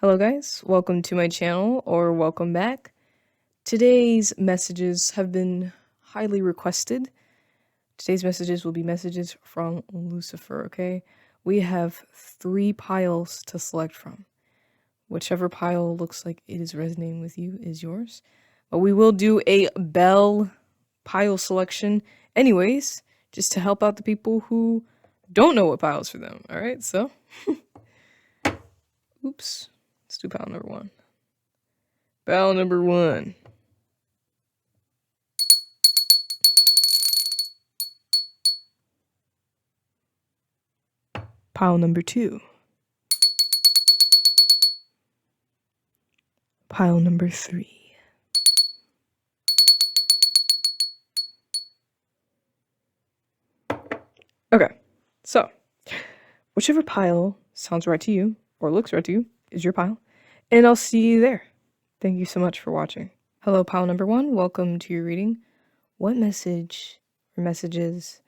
Hello guys, welcome to my channel or welcome back. Today's messages have been highly requested. Today's messages will be messages from Lucifer, okay? We have 3 piles to select from. Whichever pile looks like it is resonating with you is yours. But we will do a bell pile selection anyways, just to help out the people who don't know what pile's for them, alright? So, oops. Let's do pile number 1. Pile number 1. Pile number 2. Pile number 3. Okay, so whichever pile sounds right to you or looks right to you is your pile, and I'll see you there. Thank you so much for watching. Hello, pile number 1. Welcome to your reading. What message or messages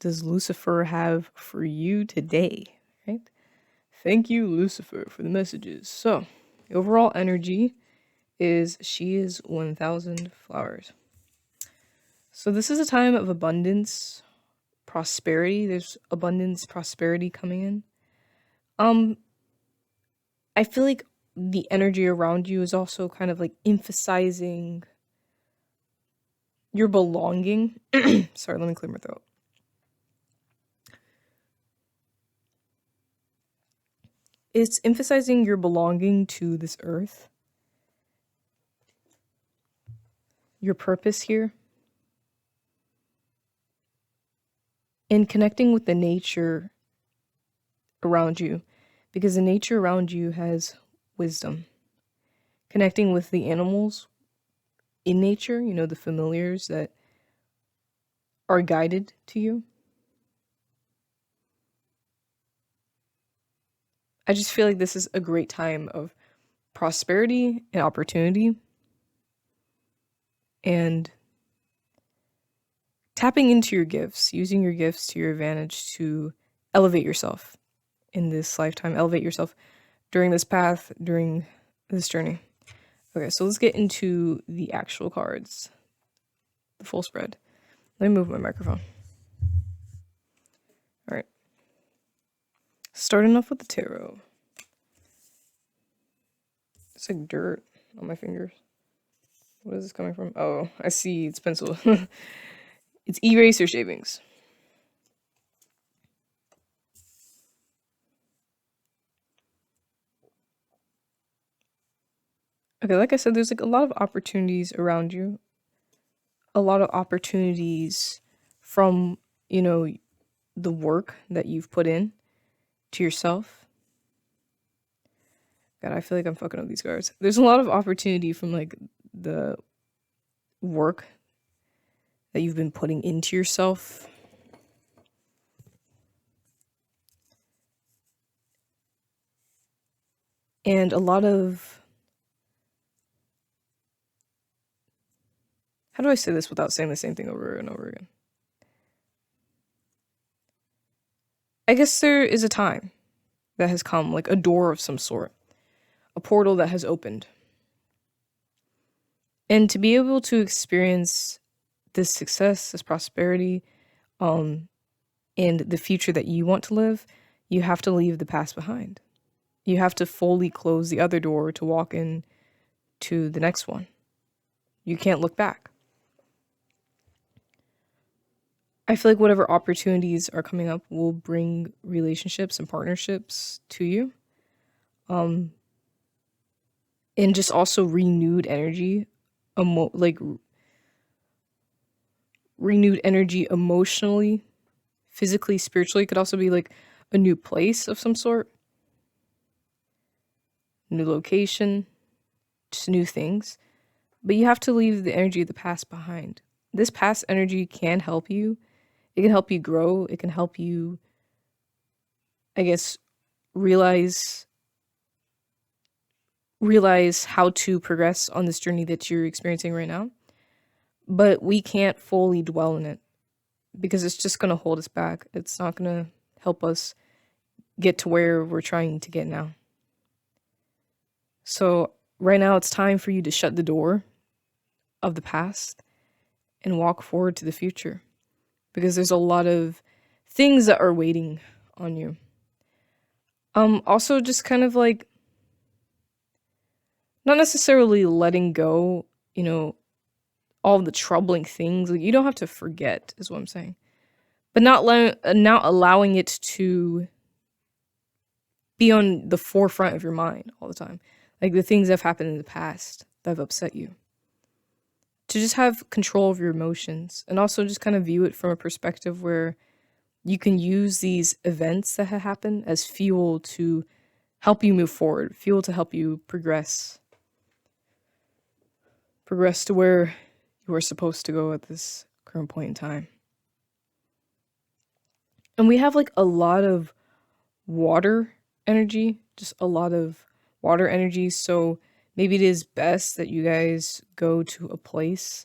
does Lucifer have for you today? Right? Thank you, Lucifer, for the messages. So, the overall energy is she is 1,000 flowers. So this is a time of abundance, prosperity. There's abundance, prosperity coming in. I feel like the energy around you is also kind of like emphasizing your belonging. Sorry, let me clear my throat. It's emphasizing your belonging to this earth, your purpose here, and connecting with the nature around you, because the nature around you has wisdom. Connecting with the animals in nature, you know, the familiars that are guided to you. I just feel like this is a great time of prosperity and opportunity, and tapping into your gifts, using your gifts to your advantage to elevate yourself in this lifetime, elevate yourself during this path, during this journey. Okay, so let's get into the actual cards, the full spread. Let me move my microphone. All right. Starting off with the tarot. It's like dirt on my fingers. What is this coming from? Oh, I see. It's pencil. It's eraser shavings. Okay, like I said, there's like a lot of opportunities around you. A lot of opportunities from, you know, the work that you've put in to yourself. God, I feel like I'm fucking up these cards. There's a lot of opportunity from like the work that you've been putting into yourself. And a lot of, how do I say this without saying the same thing over and over again? I guess there is a time that has come, like a door of some sort, a portal that has opened. And to be able to experience this success, this prosperity, and the future that you want to live, you have to leave the past behind. You have to fully close the other door to walk in to the next one. You can't look back. I feel like whatever opportunities are coming up will bring relationships and partnerships to you. And just also renewed energy, renewed energy emotionally, physically, spiritually. It could also be like a new place of some sort, new location, just new things. But you have to leave the energy of the past behind. This past energy can help you. It can help you grow. It can help you, I guess, realize how to progress on this journey that you're experiencing right now. But we can't fully dwell in it because it's just going to hold us back. It's not going to help us get to where we're trying to get now. So right now it's time for you to shut the door of the past and walk forward to the future, because there's a lot of things that are waiting on you. Also just kind of like not necessarily letting go, all the troubling things. Like, you don't have to forget, is what I'm saying. But not allowing it to be on the forefront of your mind all the time. Like the things that have happened in the past that have upset you. To just have control of your emotions, and also just kind of view it from a perspective where you can use these events that have happened as fuel to help you move forward, fuel to help you progress to where you are supposed to go at this current point in time. And we have like a lot of water energy, just a lot of water energy. So maybe it is best that you guys go to a place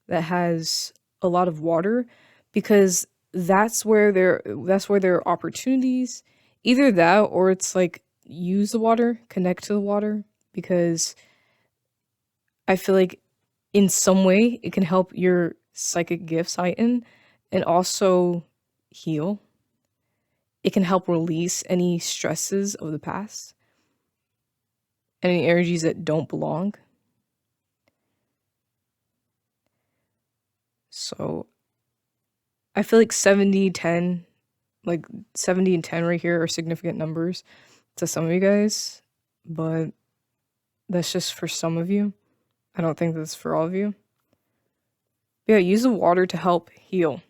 that has a lot of water, because that's where there are opportunities. Either that, or it's like use the water, connect to the water, because I feel like in some way it can help your psychic gifts heighten and also heal. It can help release any stresses of the past, any energies that don't belong. So I feel like 70-10, like 70 and 10 right here are significant numbers to some of you guys, but that's just for some of you. I don't think that's for all of you. Yeah, use the water to help heal.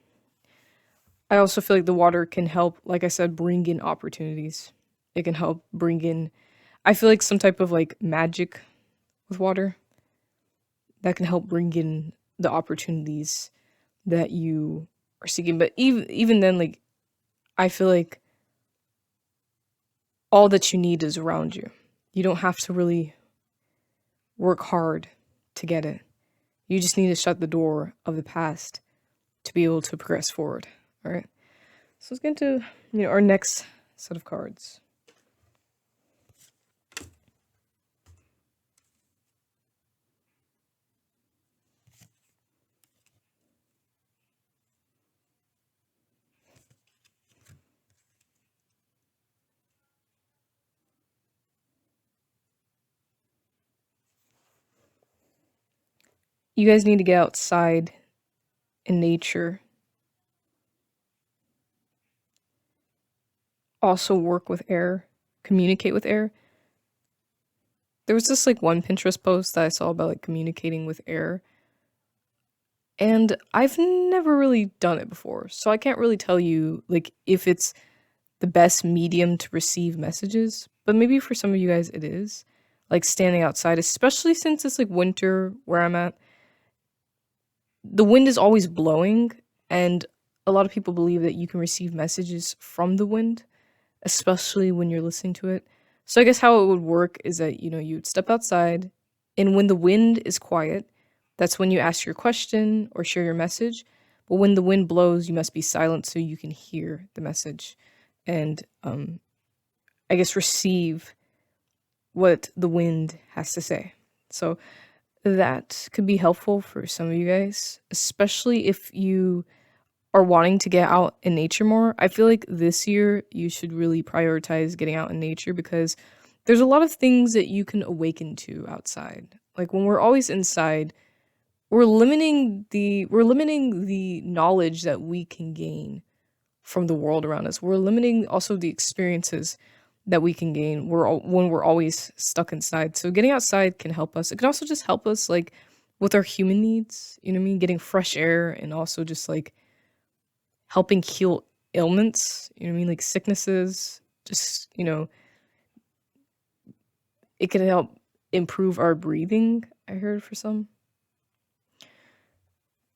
I also feel like the water can help, like I said, bring in opportunities. It can help bring in, I feel like, some type of like magic with water that can help bring in the opportunities that you are seeking. But even then, like, I feel like all that you need is around you. You don't have to really work hard to get it. You just need to shut the door of the past to be able to progress forward. All right. So let's get into our next set of cards. You guys need to get outside in nature. Also work with air, communicate with air. There was this like one Pinterest post that I saw about like communicating with air. And I've never really done it before. So I can't really tell you like if it's the best medium to receive messages, but maybe for some of you guys it is. Like standing outside, especially since it's like winter where I'm at. The wind is always blowing, and a lot of people believe that you can receive messages from the wind, especially when you're listening to it. So I guess how it would work is that, you would step outside, and when the wind is quiet, that's when you ask your question or share your message. But when the wind blows, you must be silent so you can hear the message and, I guess, receive what the wind has to say. So that could be helpful for some of you guys, especially if you are wanting to get out in nature more. I feel like this year you should really prioritize getting out in nature, because there's a lot of things that you can awaken to outside. Like when we're always inside, we're limiting the knowledge that we can gain from the world around us. We're limiting also the experiences that we can gain when we're always stuck inside. So getting outside can help us. It can also just help us like with our human needs, you know what I mean? Getting fresh air, and also just like helping heal ailments, you know what I mean? Like sicknesses, just, it can help improve our breathing, I heard, for some.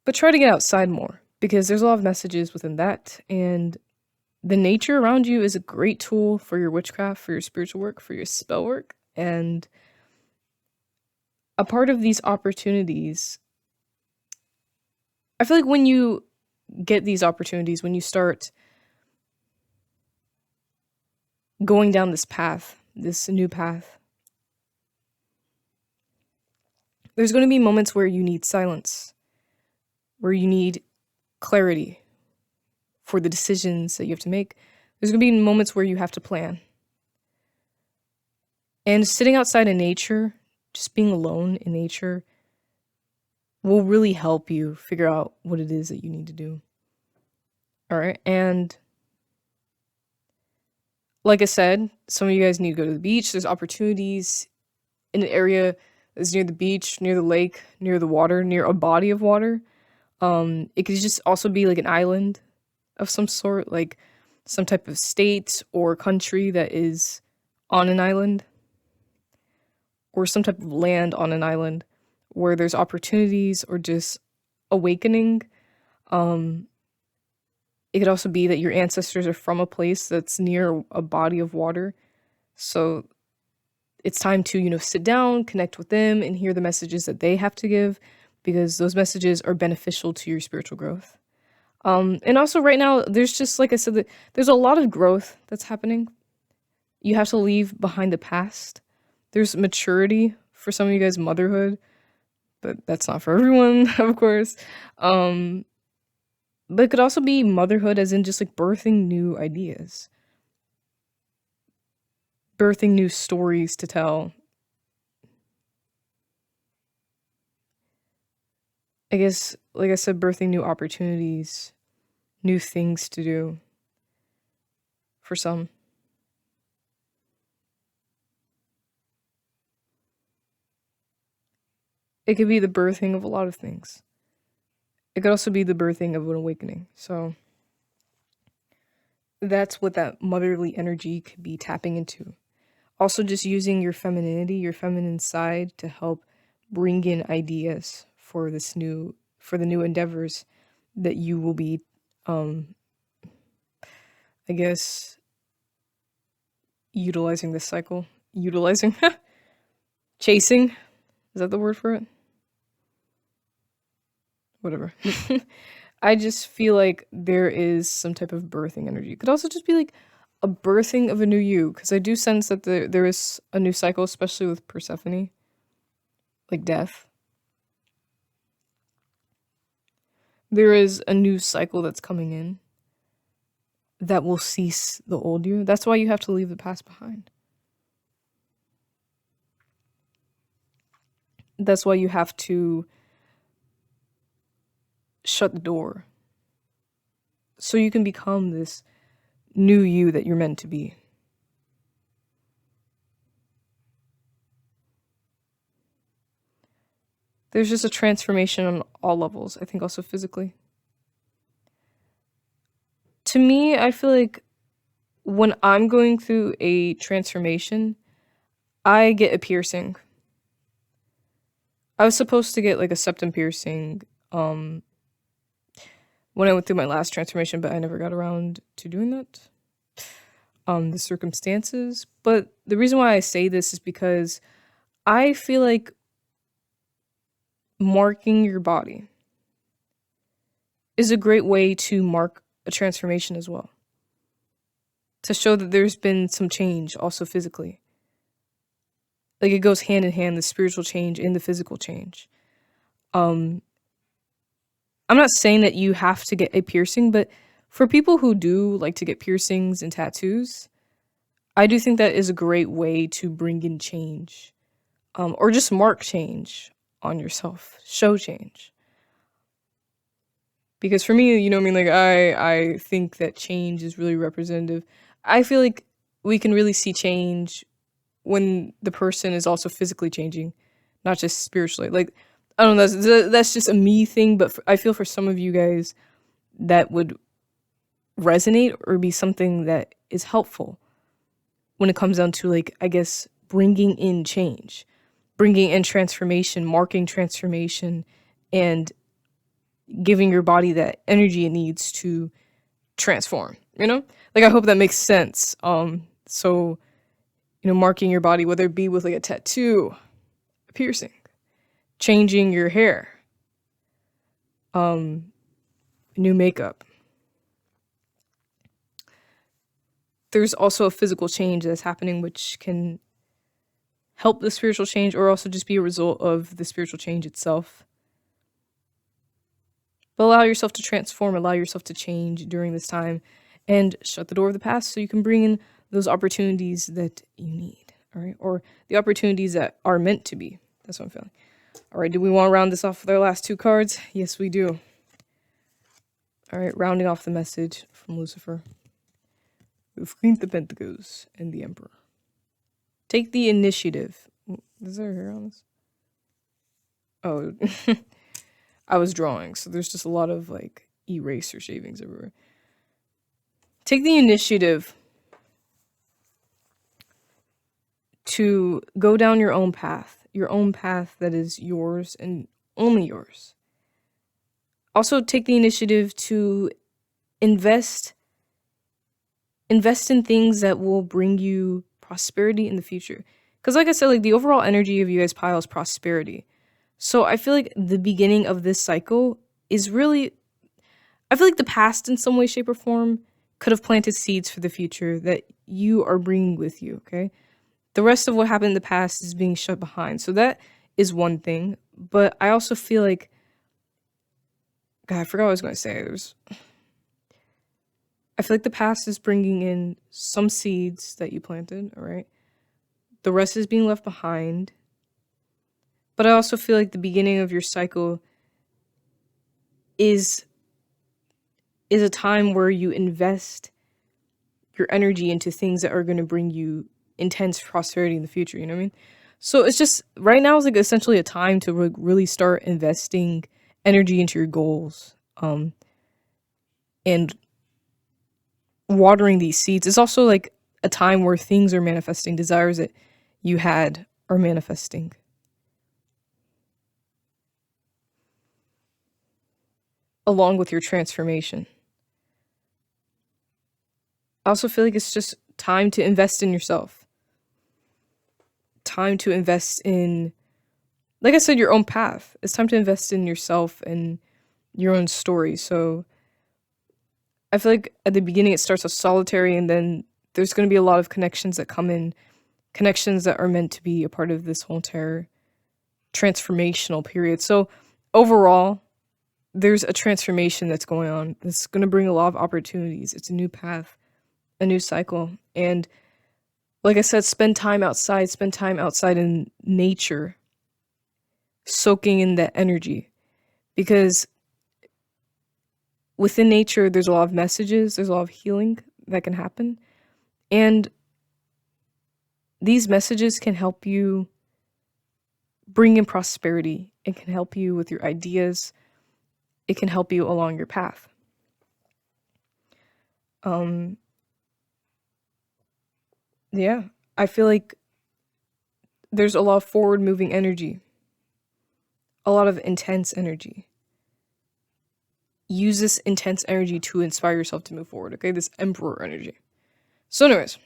But try to get outside more, because there's a lot of messages within that, and the nature around you is a great tool for your witchcraft, for your spiritual work, for your spell work. And a part of these opportunities, I feel like when you get these opportunities, when you start going down this path, this new path, There's going to be moments where you need silence, where you need clarity for the decisions that you have to make. There's going to be moments where you have to plan. And sitting outside in nature, just being alone in nature, will really help you figure out what it is that you need to do. All right. And like I said, some of you guys need to go to the beach. There's opportunities in an area that's near the beach, near the lake, near the water, near a body of water. It could just also be like an island of some sort, like some type of state or country that is on an island, or some type of land on an island where there's opportunities or just awakening. It could also be that your ancestors are from a place that's near a body of water. So it's time to, sit down, connect with them, and hear the messages that they have to give, because those messages are beneficial to your spiritual growth. And also right now, there's just, like I said, there's a lot of growth that's happening. You have to leave behind the past. There's maturity for some of you guys, motherhood, but that's not for everyone, of course. But it could also be motherhood as in just like birthing new ideas, birthing new stories to tell. I guess, like I said, birthing new opportunities, new things to do for some. It could be the birthing of a lot of things. It could also be the birthing of an awakening. So that's what that motherly energy could be tapping into. Also, just using your femininity, your feminine side, to help bring in ideas for the new endeavors that you will be, I guess, utilizing this cycle. Utilizing? Chasing? Is that the word for it? Whatever. I just feel like there is some type of birthing energy. It could also just be like a birthing of a new you, because I do sense that there is a new cycle, especially with Persephone, like death. There is a new cycle that's coming in that will cease the old you. That's why you have to leave the past behind. That's why you have to shut the door so you can become this new you that you're meant to be. There's just a transformation on all levels, I think also physically. To me, I feel like when I'm going through a transformation, I get a piercing. I was supposed to get like a septum piercing when I went through my last transformation, but I never got around to doing that. The circumstances. But the reason why I say this is because I feel like marking your body is a great way to mark a transformation as well, to show that there's been some change also physically. Like, it goes hand in hand, the spiritual change and the physical change. I'm not saying that you have to get a piercing, but for people who do like to get piercings and tattoos, I do think that is a great way to bring in change, or just mark change on yourself, show change. Because for me, like I think that change is really representative. I feel like we can really see change when the person is also physically changing, not just spiritually. Like, I don't know, that's just a me thing, but I feel for some of you guys that would resonate or be something that is helpful when it comes down to, like, I guess, bringing in change, bringing in transformation, marking transformation, and giving your body that energy it needs to transform, Like, I hope that makes sense. So, marking your body, whether it be with like a tattoo, a piercing, changing your hair, new makeup. There's also a physical change that's happening, which can help the spiritual change or also just be a result of the spiritual change itself. But allow yourself to transform, allow yourself to change during this time, and shut the door of the past so you can bring in those opportunities that you need, all right? Or the opportunities that are meant to be. That's what I'm feeling. All right, do we want to round this off with our last 2 cards? Yes, we do. All right, rounding off the message from Lucifer. The Queen of Pentacles and the Emperor. Take the initiative. Is there hair on this? Oh, I was drawing, so there's just a lot of like eraser shavings everywhere. Take the initiative to go down your own path that is yours and only yours. Also, take the initiative to invest in things that will bring you prosperity in the future. Because like I said, like the overall energy of you guys' pile is prosperity. So I feel like the beginning of this cycle is really, I feel like the past in some way, shape, or form could have planted seeds for the future that you are bringing with you, okay? The rest of what happened in the past is being shut behind. So that is one thing. But I also feel like, God, I forgot what I was going to say. I feel like the past is bringing in some seeds that you planted, all right? The rest is being left behind. But I also feel like the beginning of your cycle is a time where you invest your energy into things that are going to bring you intense prosperity in the future, you know what I mean? So it's just, right now is like essentially a time to really start investing energy into your goals, and watering these seeds. It's also like a time where things are manifesting, desires that you had are manifesting. Along with your transformation. I also feel like it's just time to invest in yourself. Time to invest in, like I said, your own path. It's time to invest in yourself and your own story. So I feel like at the beginning it starts off solitary, and then there's going to be a lot of connections that come in, connections that are meant to be a part of this whole entire transformational period. So overall, there's a transformation that's going on. It's going to bring a lot of opportunities. It's a new path, a new cycle. And like I said, spend time outside in nature, soaking in that energy. Because within nature, there's a lot of messages, there's a lot of healing that can happen. And these messages can help you bring in prosperity. It can help you with your ideas. It can help you along your path. Yeah, I feel like there's a lot of forward moving energy, a lot of intense energy. Use this intense energy to inspire yourself to move forward, okay? This Emperor energy. So anyways,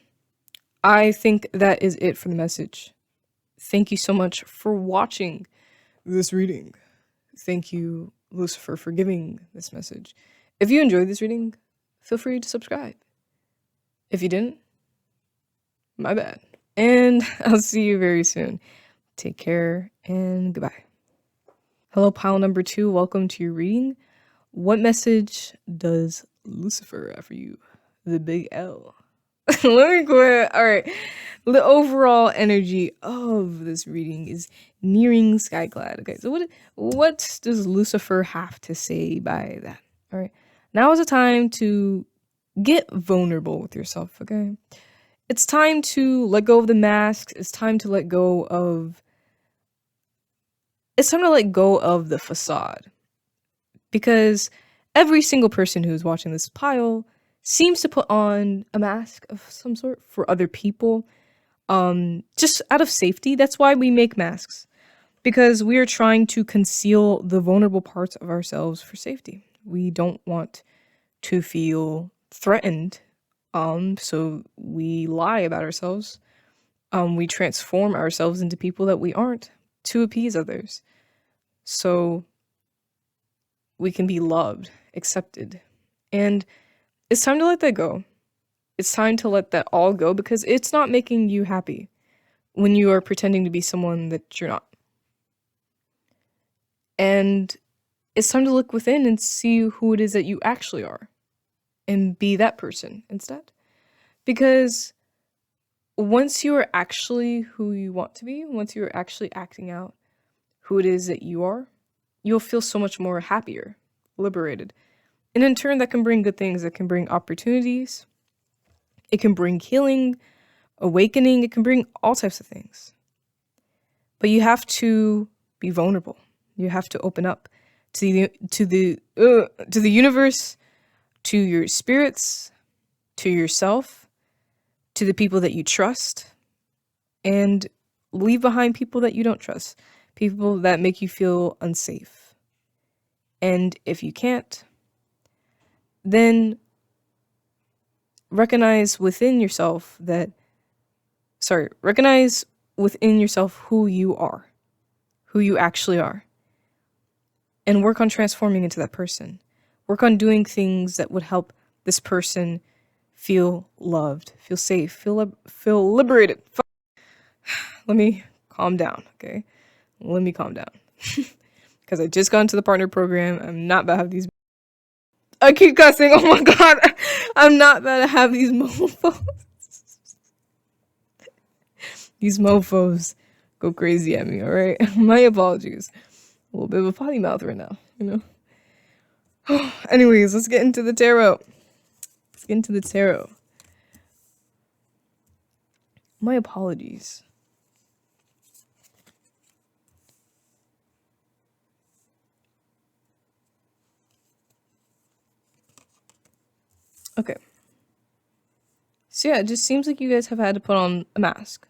I think that is it for the message. Thank you so much for watching this reading. Thank you, Lucifer, for giving this message. If you enjoyed this reading, feel free to subscribe. If you didn't, my bad. And I'll see you very soon. Take care and goodbye. Hello, pile number 2. Welcome to your reading. What message does Lucifer have for you? The big L. Let me quit. All right. The overall energy of this reading is nearing skyclad. Okay, so what does Lucifer have to say by that? All right. Now is the time to get vulnerable with yourself, okay? It's time to let go of the masks. It's time to let go of the facade. Because every single person who's watching this pile seems to put on a mask of some sort for other people, just out of safety. That's why we make masks, because we are trying to conceal the vulnerable parts of ourselves for safety. We don't want to feel threatened, so we lie about ourselves. We transform ourselves into people that we aren't to appease others, so we can be loved, accepted. And it's time to let that go. It's time to let that all go, because it's not making you happy. when you are pretending to be someone that you're not. And it's time to look within and see who it is that you actually are and be that person instead. Because once you are actually who you want to be, once you're actually acting out who it is that you are, you'll feel so much more happier, liberated. And in turn, that can bring good things. That can bring opportunities. It can bring healing, awakening. It can bring all types of things. But you have to be vulnerable. You have to open up to the universe, to your spirits, to yourself, to the people that you trust, and leave behind people that you don't trust, people that make you feel unsafe. And if you can't, then recognize within yourself who you are, who you actually are, and work on transforming into that person. Work on doing things that would help this person feel loved, feel safe, feel liberated. Let me calm down, okay? Let me calm down. Because I just got into the partner program. I'm not about to have these... I keep cussing. Oh my god. I'm not about to have these mofos. These mofos go crazy at me, alright? My apologies. A little bit of a potty mouth right now, you know? Anyways, let's get into the tarot. My apologies. Okay. So yeah, it just seems like you guys have had to put on a mask.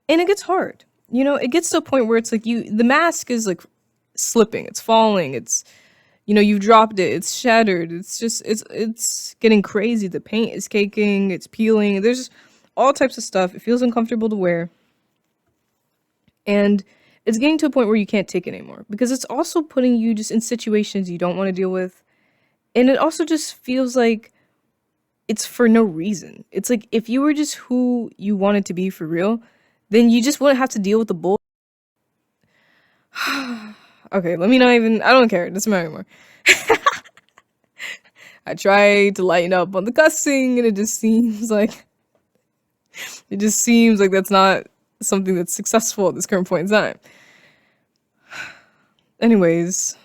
And it gets hard. You know, it gets to a point where it's like the mask is like slipping, it's falling, it's, you know, you've dropped it, it's shattered, it's getting crazy. The paint is caking, it's peeling, there's all types of stuff. It feels uncomfortable to wear. And it's getting to a point where you can't take it anymore because it's also putting you just in situations you don't want to deal with. And it also just feels like it's for no reason. It's like if you were just who you wanted to be for real, then you just wouldn't have to deal with the bull. Okay, let me not even... I don't care. It doesn't matter anymore. I tried to lighten up on the cussing, and it just seems like... that's not something that's successful at this current point in time. Anyways.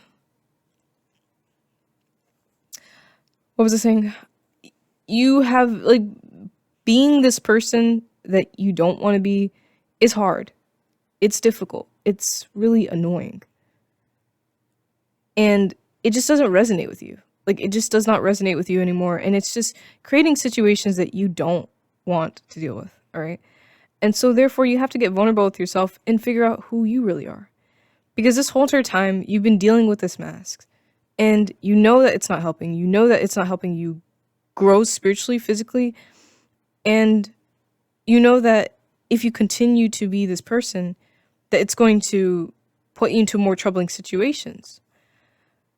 What was I saying? You have, like... Being this person that you don't want to be is hard. It's difficult. It's really annoying. And it just doesn't resonate with you. Like, it just does not resonate with you anymore. And it's just creating situations that you don't want to deal with, all right? And so, therefore, you have to get vulnerable with yourself and figure out who you really are. Because this whole entire time, you've been dealing with this mask. And you know that it's not helping. You know that it's not helping you grow spiritually, physically. And you know that if you continue to be this person, that it's going to put you into more troubling situations.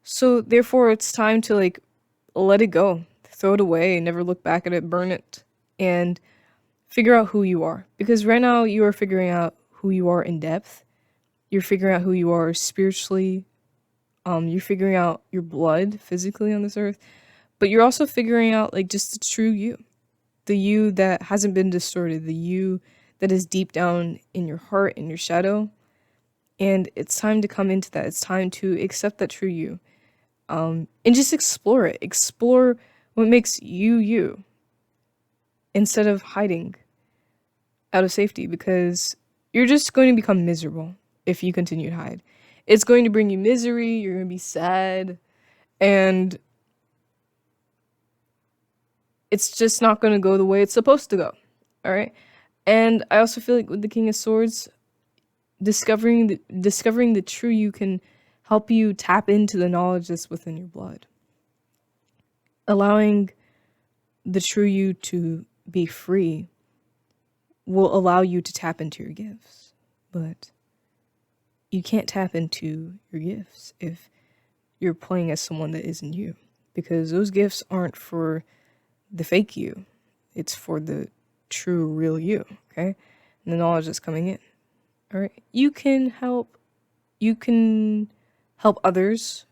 So therefore, it's time to like let it go, throw it away, never look back at it, burn it, and figure out who you are. Because right now you are figuring out who you are in depth. You're figuring out who you are spiritually. You're figuring out your blood physically on this earth, but you're also figuring out like just the true you. The you that hasn't been distorted, the you that is deep down in your heart, in your shadow. And it's time to come into that. It's time to accept that true you. And just explore it. Explore what makes you you. Instead of hiding out of safety. Because you're just going to become miserable if you continue to hide. It's going to bring you misery. You're going to be sad. And it's just not going to go the way it's supposed to go. All right. And I also feel like with the King of Swords, discovering the true you can help you tap into the knowledge that's within your blood. Allowing the true you to be free will allow you to tap into your gifts. But you can't tap into your gifts if you're playing as someone that isn't you. Because those gifts aren't for the fake you. It's for the true, real you, okay? and the knowledge that's coming in. All right. You can help others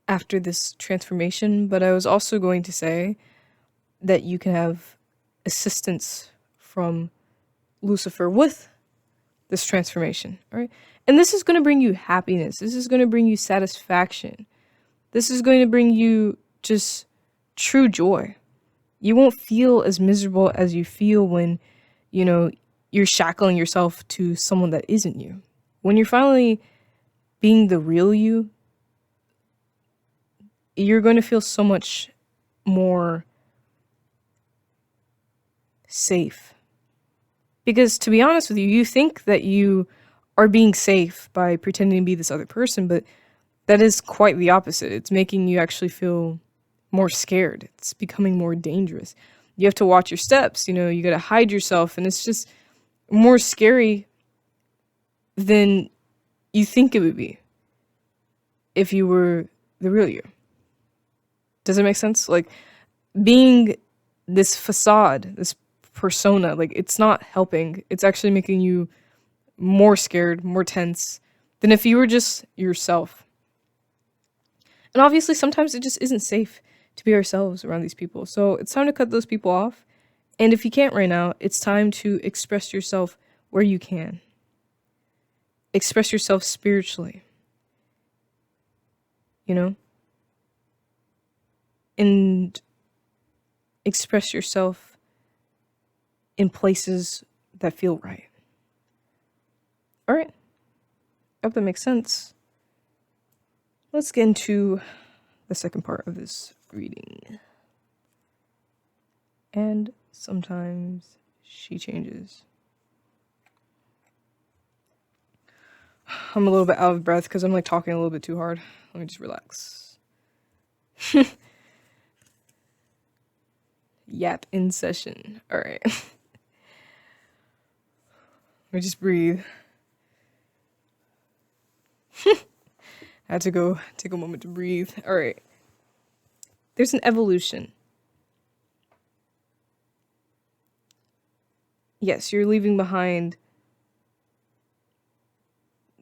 after this transformation, but I was also going to say that you can have assistance from Lucifer with this transformation, all right? And this is going to bring you happiness. This is going to bring you satisfaction. This is going to bring you just true joy. You won't feel as miserable as you feel when, you're shackling yourself to someone that isn't you. When you're finally being the real you, you're going to feel so much more safe. Because to be honest with you, you think that you are being safe by pretending to be this other person, but that is quite the opposite. It's making you actually feel more scared. It's becoming more dangerous. You have to watch your steps, you got to hide yourself, and it's just more scary than you think it would be if you were the real you. Does it make sense? Like, being this facade, this persona, like, it's not helping. It's actually making you more scared, more tense than if you were just yourself. And obviously, sometimes it just isn't safe to be ourselves around these people. So it's time to cut those people off. And if you can't right now, it's time to express yourself where you can. Express yourself spiritually. And express yourself in places that feel right. All right. I hope that makes sense. Let's get into the second part of this reading. And sometimes she changes. I'm a little bit out of breath because I'm talking a little bit too hard. Let me just relax. Yap in session. All right. Let me just breathe. I had to go take a moment to breathe. All right. There's an evolution. Yes, you're leaving behind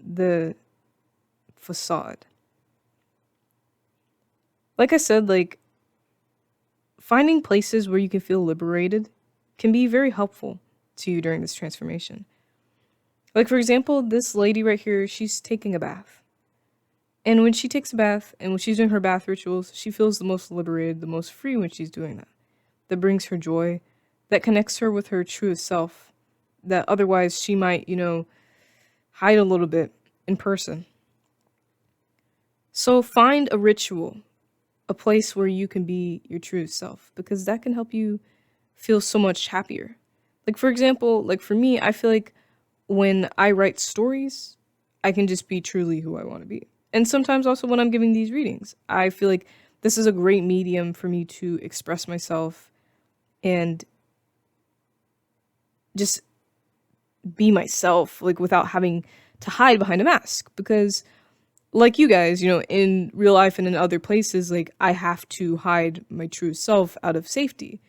the facade. Like I said, finding places where you can feel liberated can be very helpful to you during this transformation. For example, this lady right here, she's taking a bath. And when she takes a bath and when she's doing her bath rituals, she feels the most liberated, the most free when she's doing that. That brings her joy, that connects her with her truest self, that otherwise she might, hide a little bit in person. So find a ritual, a place where you can be your truest self, because that can help you feel so much happier. For example, for me, I feel like when I write stories, I can just be truly who I want to be. And sometimes also when I'm giving these readings, I feel like this is a great medium for me to express myself and just be myself, without having to hide behind a mask. Because like you guys, in real life and in other places, I have to hide my true self out of safety.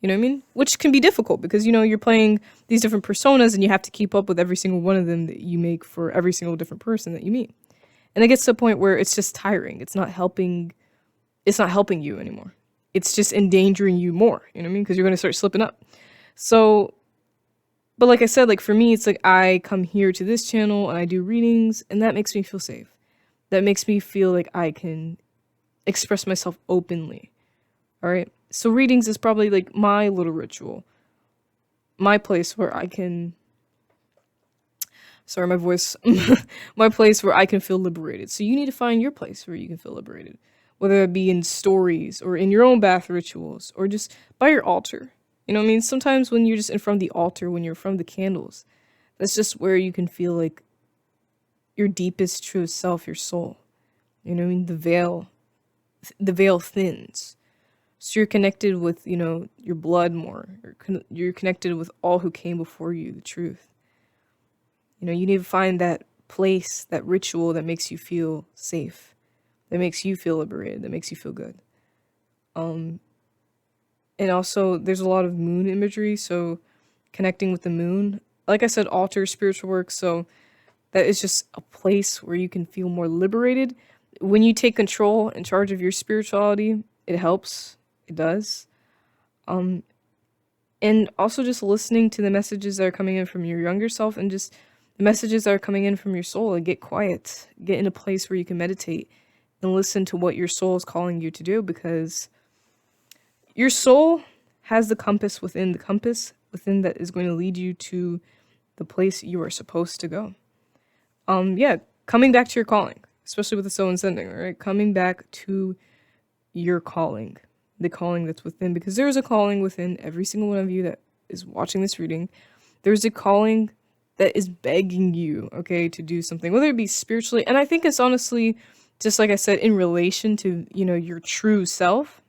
You know what I mean? Which can be difficult because, you're playing these different personas and you have to keep up with every single one of them that you make for every single different person that you meet. And it gets to a point where it's just tiring. It's not helping you anymore. It's just endangering you more, you know what I mean? Because you're going to start slipping up. So, but like I said, for me, it's I come here to this channel and I do readings, and that makes me feel safe. That makes me feel like I can express myself openly. All right? So readings is probably my little ritual. My place where I can... Sorry, my voice. My place where I can feel liberated. So you need to find your place where you can feel liberated. Whether it be in stories or in your own bath rituals or just by your altar. You know what I mean? Sometimes when you're just in front of the altar, when you're in front of the candles, that's just where you can feel your deepest, truest self, your soul. You know what I mean? The veil thins. So you're connected with, your blood more. You're connected with all who came before you, the truth. You need to find that place, that ritual that makes you feel safe, that makes you feel liberated, that makes you feel good. And also, there's a lot of moon imagery, so connecting with the moon. Like I said, altar spiritual work, so that is just a place where you can feel more liberated. When you take control and charge of your spirituality, it helps. It does. And also just listening to the messages that are coming in from your younger self and just the messages that are coming in from your soul, and get quiet. Get in a place where you can meditate and listen to what your soul is calling you to do, because your soul has the compass within that is going to lead you to the place you are supposed to go. Yeah, coming back to your calling, especially with the soul ascending, right? Coming back to your calling, the calling that's within, because there's a calling within every single one of you that is watching this reading. There's a calling that is begging you, okay, to do something, whether it be spiritually. And I think it's honestly, just like I said, in relation to, your true self,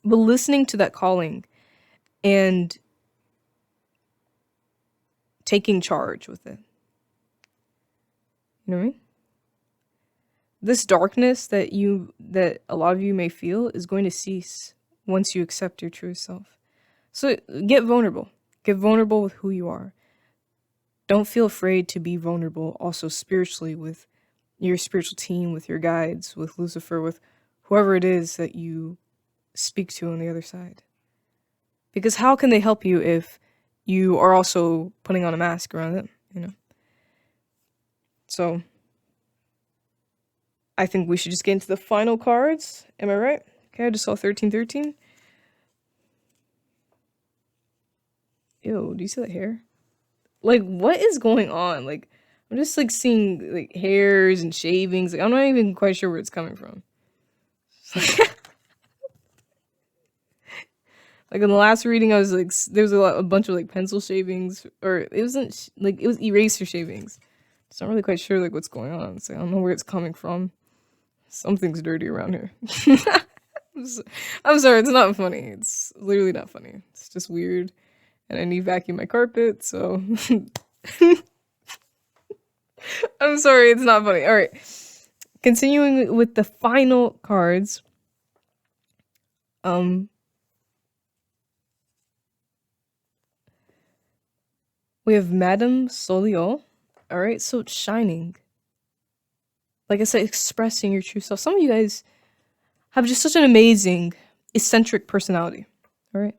but listening to that calling and taking charge with it. You know what I mean? This darkness that a lot of you may feel is going to cease once you accept your true self. So get vulnerable. Get vulnerable with who you are. Don't feel afraid to be vulnerable also spiritually with your spiritual team, with your guides, with Lucifer, with whoever it is that you speak to on the other side. Because how can they help you if you are also putting on a mask around them, So I think we should just get into the final cards. Am I right? Okay, I just saw 1313. Ew, do you see that hair? Like, what is going on? Like, I'm just like seeing like hairs and shavings. Like, I'm not even quite sure where it's coming from. Like in the last reading, I was like, there was a bunch of like pencil shavings, or it wasn't like, it was eraser shavings. So I'm not really quite sure like what's going on. So I don't know where it's coming from. Something's dirty around here. I'm sorry, it's not funny. It's literally not funny. It's just weird. And I need to vacuum my carpet, so I'm sorry, it's not funny. All right. Continuing with the final cards. We have Madame Soliol. All right, so it's shining. Like I said, expressing your true self. Some of you guys have just such an amazing, eccentric personality. All right.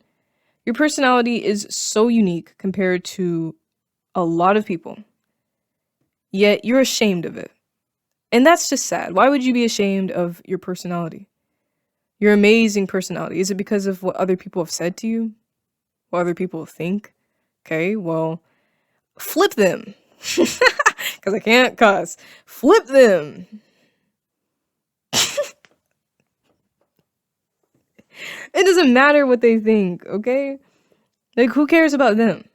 Your personality is so unique compared to a lot of people. Yet you're ashamed of it. And that's just sad. Why would you be ashamed of your personality? Your amazing personality. Is it because of what other people have said to you? What other people think? Okay, well, flip them. Because I can't cuss. Flip them. It doesn't matter what they think, okay? Like, who cares about them?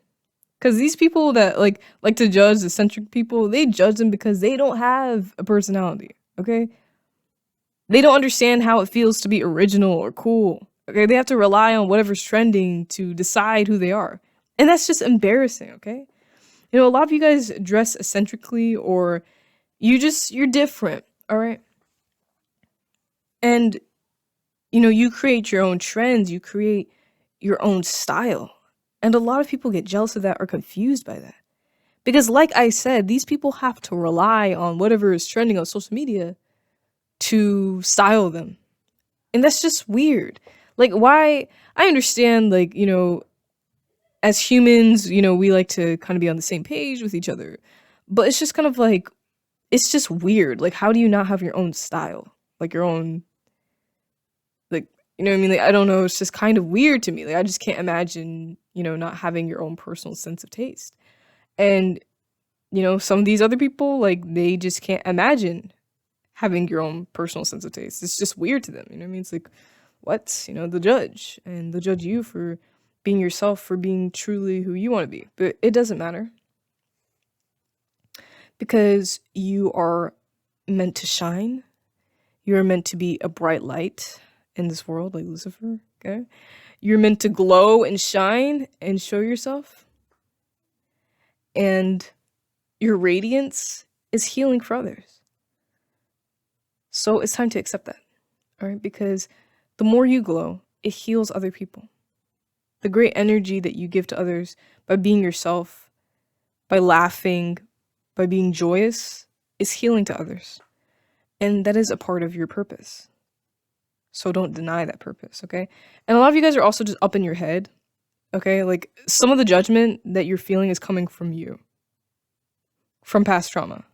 Because these people that like to judge eccentric people, they judge them because they don't have a personality, okay? They don't understand how it feels to be original or cool, okay? They have to rely on whatever's trending to decide who they are. And that's just embarrassing, okay? A lot of you guys dress eccentrically, or you're different, all right? And, you create your own trends, you create your own style. And a lot of people get jealous of that or confused by that. Because like I said, these people have to rely on whatever is trending on social media to style them. And that's just weird. Like, why? I understand, like, as humans, we like to kind of be on the same page with each other. But it's just kind of like, it's just weird. Like, how do you not have your own style? Like, your own, like, you know what I mean? Like, I don't know. It's just kind of weird to me. Like, I just can't imagine, not having your own personal sense of taste. And, some of these other people, like, they just can't imagine having your own personal sense of taste. It's just weird to them. You know what I mean? It's like, what? They'll judge. And they'll judge you for being yourself, for being truly who you want to be. But it doesn't matter. Because you are meant to shine. You are meant to be a bright light in this world, like Lucifer, okay? You're meant to glow and shine and show yourself. And your radiance is healing for others. So it's time to accept that, all right? Because the more you glow, it heals other people. The great energy that you give to others by being yourself, by laughing, by being joyous, is healing to others. And that is a part of your purpose. So don't deny that purpose, okay? And a lot of you guys are also just up in your head, okay? Like, some of the judgment that you're feeling is coming from you, from past trauma.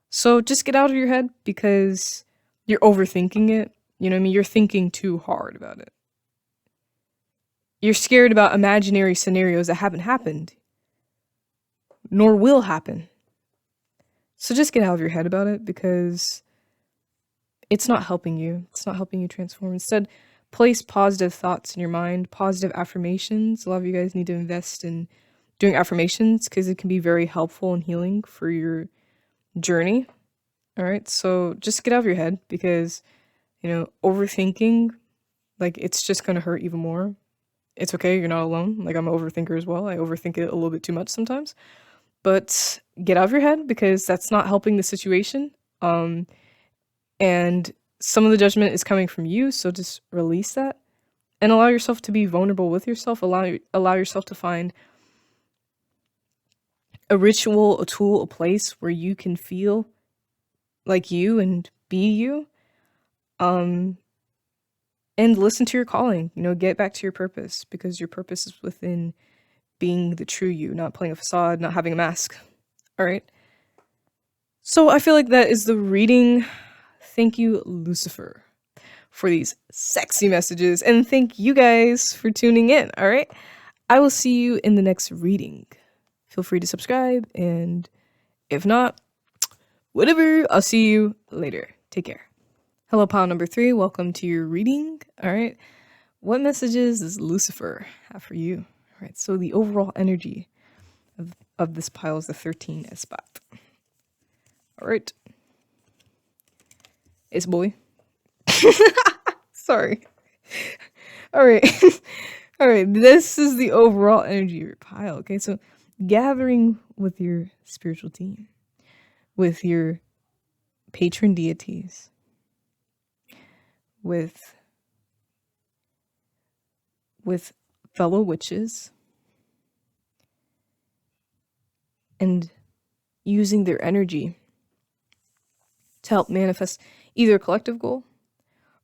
So just get out of your head because you're overthinking it. You know what I mean? You're thinking too hard about it. You're scared about imaginary scenarios that haven't happened, nor will happen. So just get out of your head about it because it's not helping you. It's not helping you transform. Instead, place positive thoughts in your mind, positive affirmations. A lot of you guys need to invest in doing affirmations because it can be very helpful and healing for your journey. All right. So just get out of your head because, overthinking, like, it's just going to hurt even more. It's okay. You're not alone. Like, I'm an overthinker as well. I overthink it a little bit too much sometimes. But get out of your head because that's not helping the situation. And some of the judgment is coming from you, so just release that and allow yourself to be vulnerable with yourself. Allow yourself to find a ritual, a tool, a place where you can feel like you and be you. And listen to your calling. Get back to your purpose because your purpose is within being the true you, not playing a facade, not having a mask. All right. So I feel like that is the reading. Thank you, Lucifer, for these sexy messages. And thank you guys for tuning in. All right. I will see you in the next reading. Feel free to subscribe. And if not, whatever, I'll see you later. Take care. Hello, pile number 3. Welcome to your reading. All right. What messages does Lucifer have for you? All right. So the overall energy of this pile is the 13 spot. All right. It's boy. Sorry. All right. All right. This is the overall energy of your pile. Okay. So gathering with your spiritual team, with your patron deities, with fellow witches, and using their energy to help manifest either a collective goal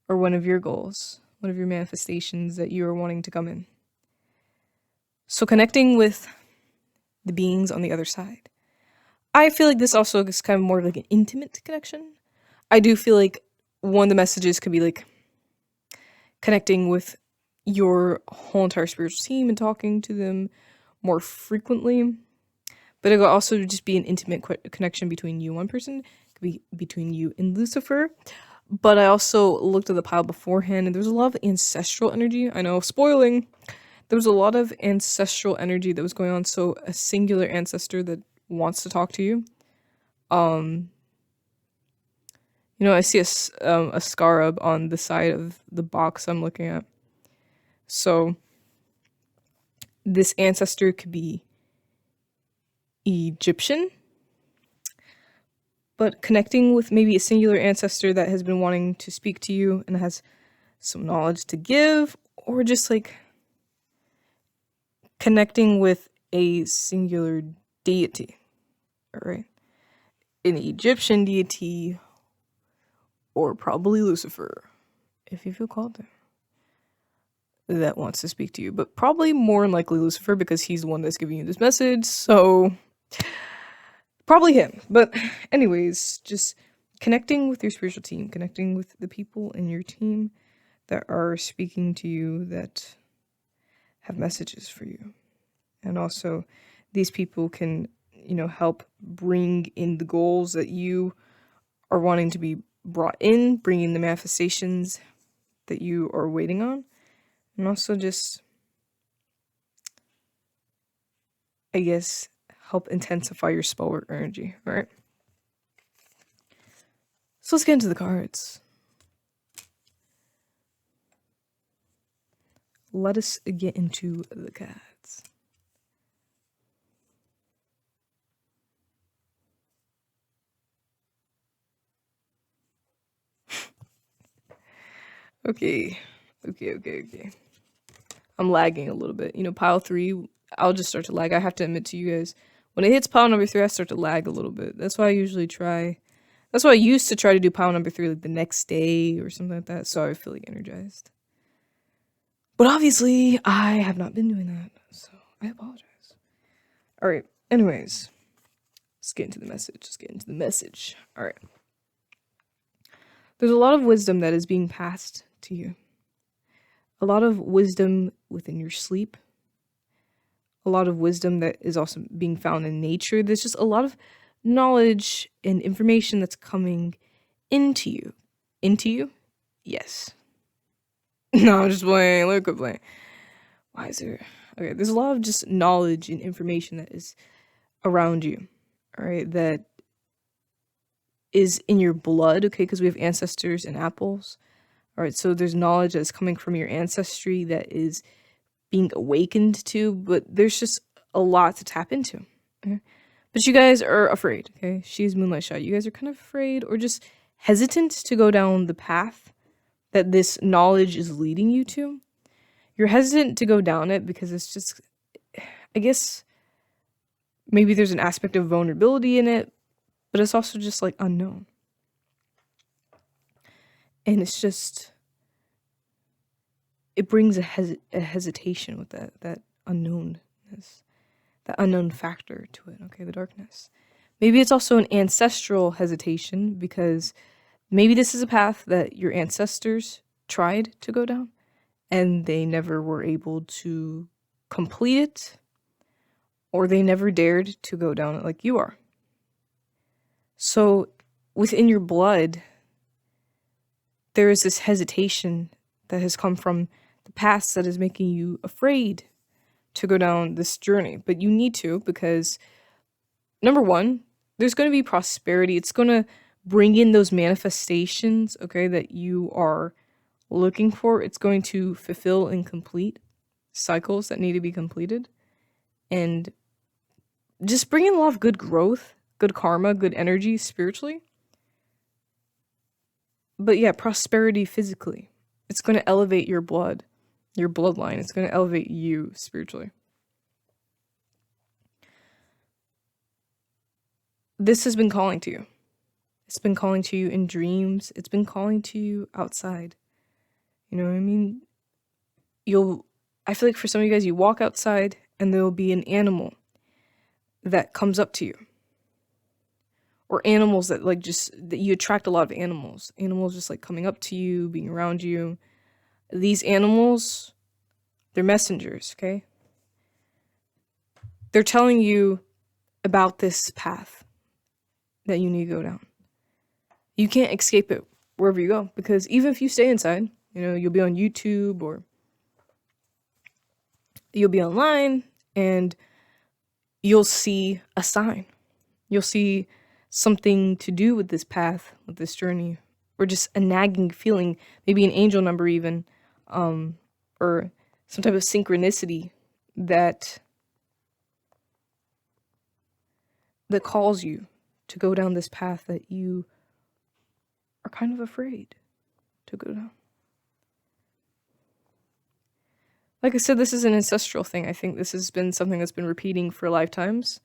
or one of your goals, one of your manifestations that you are wanting to come in. So connecting with the beings on the other side. I feel like this also is kind of more like an intimate connection. I do feel like one of the messages could be like connecting with your whole entire spiritual team and talking to them more frequently. But it could also just be an intimate connection between you and one person. It could be between you and Lucifer. But I also looked at the pile beforehand, and there's a lot of ancestral energy. I know, spoiling. There was a lot of ancestral energy that was going on. So a singular ancestor that wants to talk to you. I see a scarab on the side of the box I'm looking at. So this ancestor could be Egyptian, but connecting with maybe a singular ancestor that has been wanting to speak to you and has some knowledge to give, or just like connecting with a singular deity, all right? An Egyptian deity, or probably Lucifer, if you feel called to, that wants to speak to you, but probably more than likely Lucifer because he's the one that's giving you this message, so probably him. But anyways, just connecting with your spiritual team, connecting with the people in your team that are speaking to you, that have messages for you. And also these people can, help bring in the goals that you are wanting to be brought in, bring in the manifestations that you are waiting on. And also just, I guess, help intensify your spell work energy, all right? So let's get into the cards. Let us get into the cards. Okay. Okay. I'm lagging a little bit. You know, pile 3, I'll just start to lag. I have to admit to you guys, when it hits pile number 3, I start to lag a little bit. That's why I usually try. That's why I used to try to do pile number 3 like the next day or something like that, so I feel like energized. But obviously, I have not been doing that, so I apologize. All right. Anyways, let's get into the message. All right. There's a lot of wisdom that is being passed to you. A lot of wisdom within your sleep. A lot of wisdom that is also being found in nature. There's just a lot of knowledge and information that's coming into you. Into you? Yes. No, I'm just playing. Let me quit playing. Why is there... Okay, there's a lot of just knowledge and information that is around you. All right, that is in your blood, okay, because we have ancestors and apples. All right, so there's knowledge that's coming from your ancestry that is being awakened to, but there's just a lot to tap into. Okay? But you guys are afraid, okay? She's Moonlight Shot. You guys are kind of afraid or just hesitant to go down the path that this knowledge is leading you to. You're hesitant to go down it because it's just, I guess, maybe there's an aspect of vulnerability in it, but it's also just like unknown. And it's just, it brings a hesitation with that unknownness, that unknown factor to it, okay, the darkness. Maybe it's also an ancestral hesitation because maybe this is a path that your ancestors tried to go down and they never were able to complete it, or they never dared to go down it like you are. So within your blood, there is this hesitation that has come from the past that is making you afraid to go down this journey. But you need to, because number one, there's going to be prosperity. It's going to bring in those manifestations, okay, that you are looking for. It's going to fulfill and complete cycles that need to be completed. And just bring in a lot of good growth, good karma, good energy spiritually. But yeah, prosperity physically. It's going to elevate your blood, your bloodline. It's going to elevate you spiritually. This has been calling to you. It's been calling to you in dreams. It's been calling to you outside. You know what I mean? I feel like for some of you guys, you walk outside and there will be an animal that comes up to you. Or animals that that you attract a lot of animals. Animals just like coming up to you, being around you. These animals, they're messengers, okay? They're telling you about this path that you need to go down. You can't escape it wherever you go, because even if you stay inside, you know, you'll be on YouTube or you'll be online and you'll see a sign. You'll see something to do with this path, with this journey, or just a nagging feeling, maybe an angel number even, or some type of synchronicity that calls you to go down this path that you are kind of afraid to go down. Like I said, this is an ancestral thing. I think this has been something that's been repeating for lifetimes.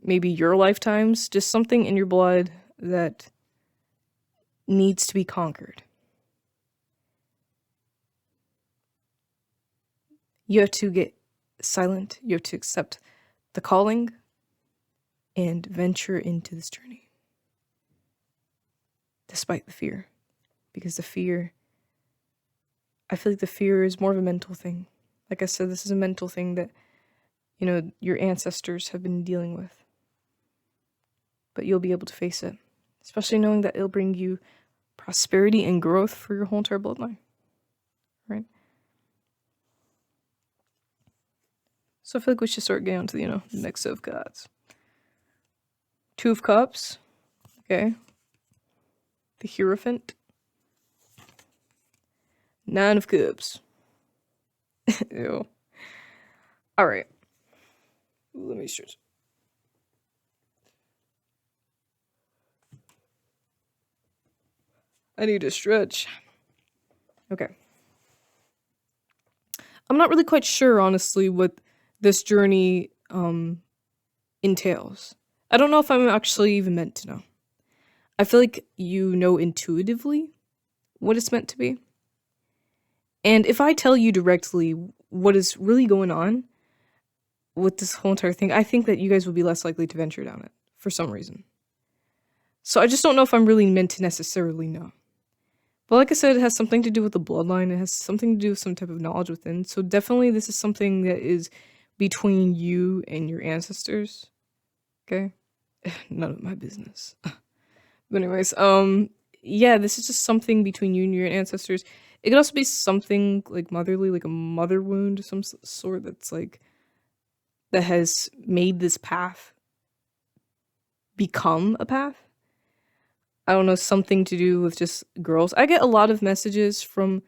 Maybe your lifetimes, just something in your blood that needs to be conquered. You have to get silent. You have to accept the calling and venture into this journey. Despite the fear. Because I feel like the fear is more of a mental thing. Like I said, this is a mental thing that, you know, your ancestors have been dealing with. But you'll be able to face it. Especially knowing that it'll bring you prosperity and growth for your whole entire bloodline. Right? So I feel like we should start getting on to, the next set of cards. 2 of Cups. Okay. The Hierophant. 9 of Cups. Ew. Alright. Let me stretch. I need to stretch. Okay. I'm not really quite sure, honestly, what this journey entails. I don't know if I'm actually even meant to know. I feel like you know intuitively what it's meant to be. And if I tell you directly what is really going on with this whole entire thing, I think that you guys will be less likely to venture down it for some reason. So I just don't know if I'm really meant to necessarily know. But like I said, it has something to do with the bloodline. It has something to do with some type of knowledge within. So definitely this is something that is between you and your ancestors. Okay? None of my business. But anyways, yeah, this is just something between you and your ancestors. It could also be something like motherly, like a mother wound of some sort that's like, that has made this path become a path. I don't know, something to do with just girls. I get a lot of messages from,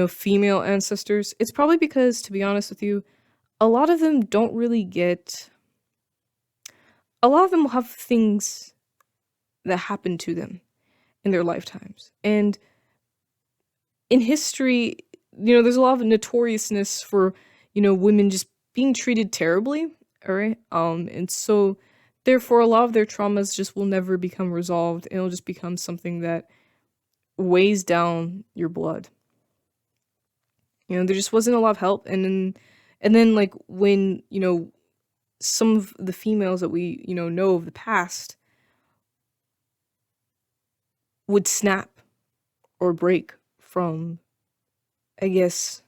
female ancestors. It's probably because, to be honest with you, a lot of them don't really get. A lot of them will have things that happen to them in their lifetimes. And in history, there's a lot of notoriousness for, women just being treated terribly, all right? And so therefore a lot of their traumas just will never become resolved, and it'll just become something that weighs down your blood. There just wasn't a lot of help, and then like when, some of the females that we, know of the past would snap or break from, I guess,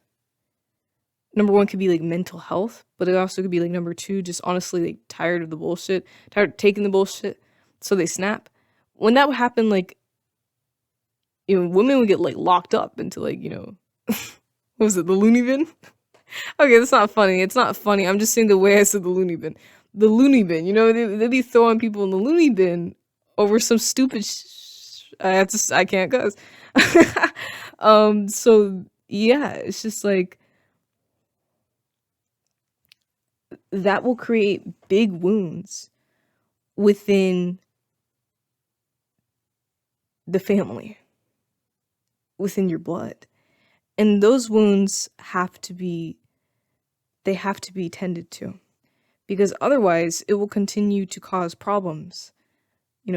number one could be like mental health, but it also could be like number two, just honestly like tired of the bullshit, tired of taking the bullshit, so they snap. When that would happen, like, women would get like locked up into like, what was it, the loony bin? Okay, that's not funny. It's not funny. I'm just saying the way I said the loony bin. The loony bin, they'd be throwing people in the loony bin over some stupid I can't cuss. So yeah, it's just like that will create big wounds within the family, within your blood. And those wounds have to be tended to, because otherwise it will continue to cause problems,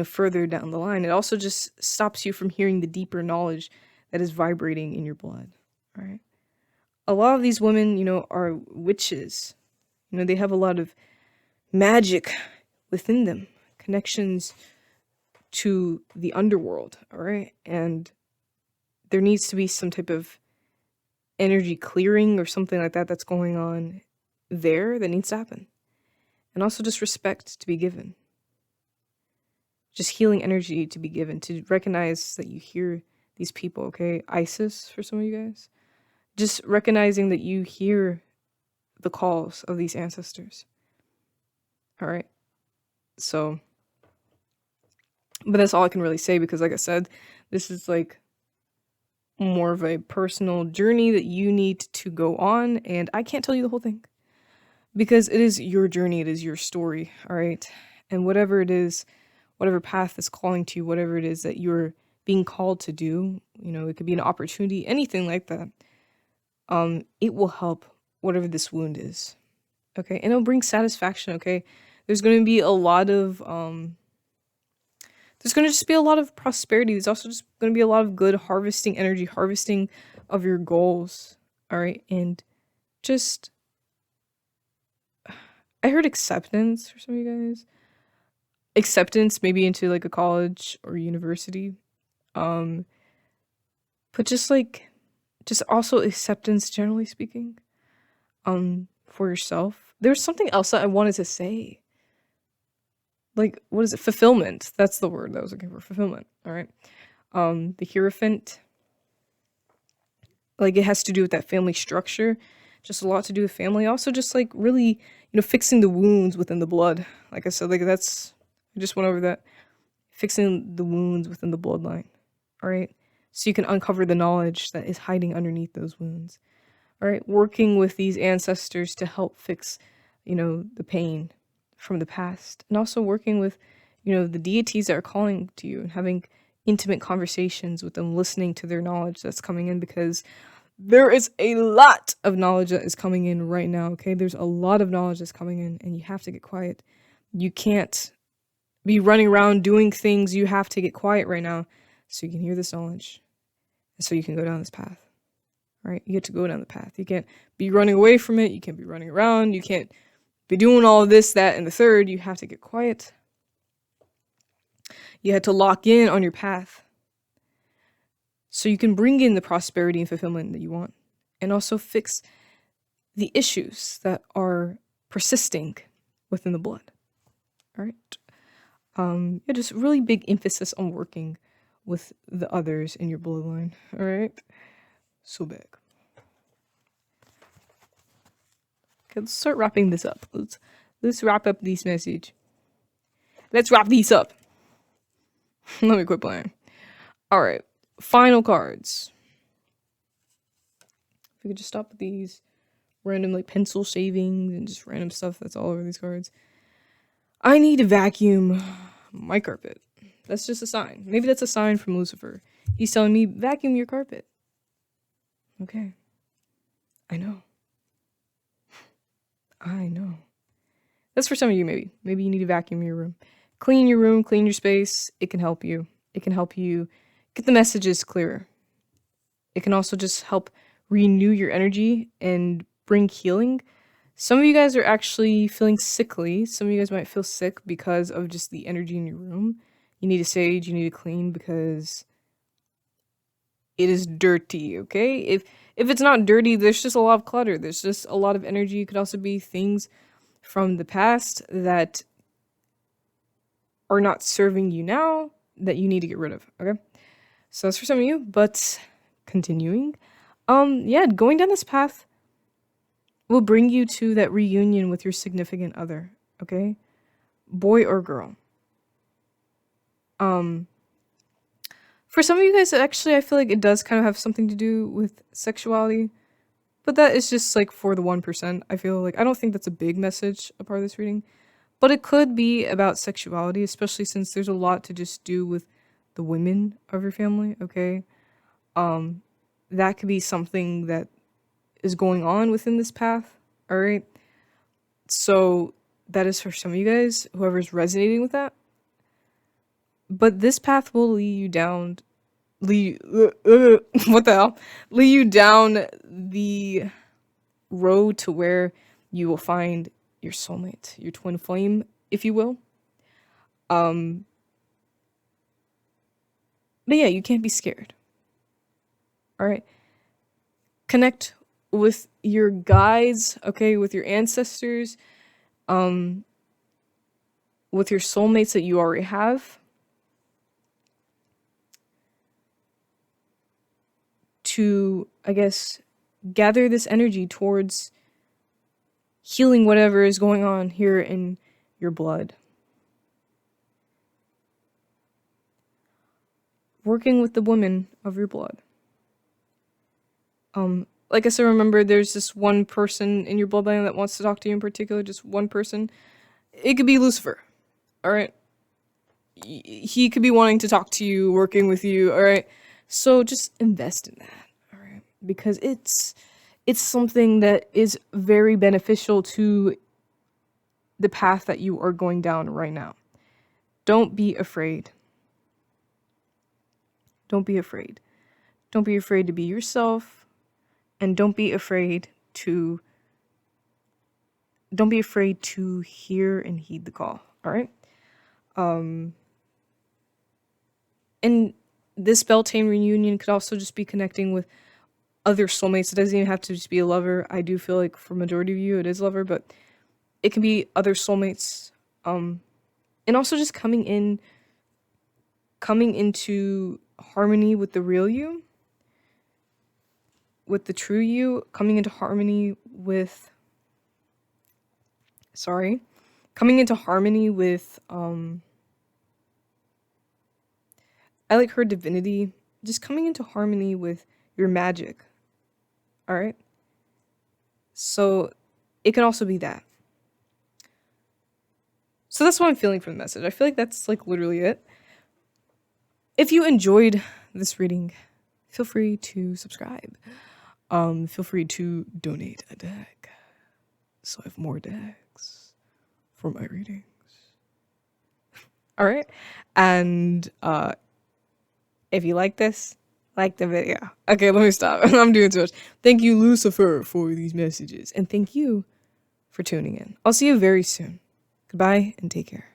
further down the line. It also just stops you from hearing the deeper knowledge that is vibrating in your blood, all right? A lot of these women, are witches. They have a lot of magic within them, connections to the underworld, all right? And there needs to be some type of energy clearing or something like that that's going on there that needs to happen. And also just respect to be given. Just healing energy to be given, to recognize that you hear these people, okay? Isis, for some of you guys. Just recognizing that you hear the calls of these ancestors. All right? So, but that's all I can really say, because like I said, this is like more of a personal journey that you need to go on, and I can't tell you the whole thing because it is your journey, it is your story, all right? And whatever it is, whatever path is calling to you, whatever it is that you're being called to do, it could be an opportunity, anything like that. It will help whatever this wound is, okay? And it'll bring satisfaction, okay? There's going to be a lot of, there's going to just be a lot of prosperity. There's also just going to be a lot of good harvesting energy, harvesting of your goals, all right? And just, I heard acceptance for some of you guys. Acceptance maybe into like a college or university. But just also acceptance, generally speaking, for yourself. There's something else that I wanted to say. Like, what is it? Fulfillment. That's the word that I was looking for. Fulfillment. All right. The Hierophant. Like, it has to do with that family structure. Just a lot to do with family. Also, just like really, fixing the wounds within the blood. Like I said, like I just went over that. Fixing the wounds within the bloodline. All right. So you can uncover the knowledge that is hiding underneath those wounds. All right. Working with these ancestors to help fix, the pain from the past. And also working with, the deities that are calling to you and having intimate conversations with them, listening to their knowledge that's coming in, because There is a lot of knowledge that is coming in right now, okay? There's a lot of knowledge that's coming in, and you have to get quiet. You can't be running around doing things. You have to get quiet right now so you can hear this knowledge, and so you can go down this path. All right? You get to go down the path. You can't be running away from it. You can't be running around. You can't be doing all of this, that, and the third. You have to get quiet. You have to lock in on your path so you can bring in the prosperity and fulfillment that you want, and also fix the issues that are persisting within the blood. All right. Yeah, just really big emphasis on working with the others in your bloodline. All right. So big. Okay, let's start wrapping this up. Let's wrap up this message. Let's wrap these up. Let me quit playing. All right. Final cards. If we could just stop with these random like pencil shavings and just random stuff that's all over these cards. I need to vacuum my carpet. That's just a sign. Maybe that's a sign from Lucifer. He's telling me, vacuum your carpet. Okay. I know. I know. That's for some of you, maybe. Maybe you need to vacuum your room. Clean your room, clean your space. It can help you. It can help you get the messages clearer. It can also just help renew your energy and bring healing. Some of you guys are actually feeling sickly. Some of you guys might feel sick because of just the energy in your room. You need to sage, you need to clean because it is dirty, okay? If it's not dirty, there's just a lot of clutter. There's just a lot of energy. It could also be things from the past that are not serving you now that you need to get rid of, okay? So that's for some of you, but continuing. Yeah, going down this path will bring you to that reunion with your significant other, okay? Boy or girl. For some of you guys, actually, I feel like it does kind of have something to do with sexuality, but that is just like for the 1%. I feel like I don't think that's a big message, a part of this reading, but it could be about sexuality, especially since there's a lot to just do with the women of your family, okay? That could be something that is going on within this path, all right? So that is for some of you guys, whoever's resonating with that. But this path will lead you down, what the hell? Lead you down the road to where you will find your soulmate, your twin flame, if you will. But yeah, you can't be scared. All right. Connect with your guides, okay, with your ancestors, with your soulmates that you already have. To, I guess, gather this energy towards healing whatever is going on here in your blood. Working with the women of your blood. Like I said, remember, there's this one person in your bloodline that wants to talk to you in particular, just one person. It could be Lucifer, all right? He could be wanting to talk to you, working with you, all right? So just invest in that, all right? Because it's something that is very beneficial to the path that you are going down right now. Don't be afraid. Don't be afraid. Don't be afraid to be yourself. And don't be afraid to hear and heed the call. All right. And this Beltane reunion could also just be connecting with other soulmates. It doesn't even have to just be a lover. I do feel like for majority of you it is lover, but it can be other soulmates. And also just coming into harmony with the real you. With the true you, coming into harmony with I like her divinity, just coming into harmony with your magic. All right? So it can also be that. So that's what I'm feeling from the message. I feel like that's like literally it. If you enjoyed this reading, feel free to subscribe. feel free to donate a deck so I have more decks for my readings. All right, and if you like this, like the video. Okay, let me stop. I'm doing too much. Thank you, Lucifer, for these messages, and thank you for tuning in. I'll see you very soon. Goodbye and take care.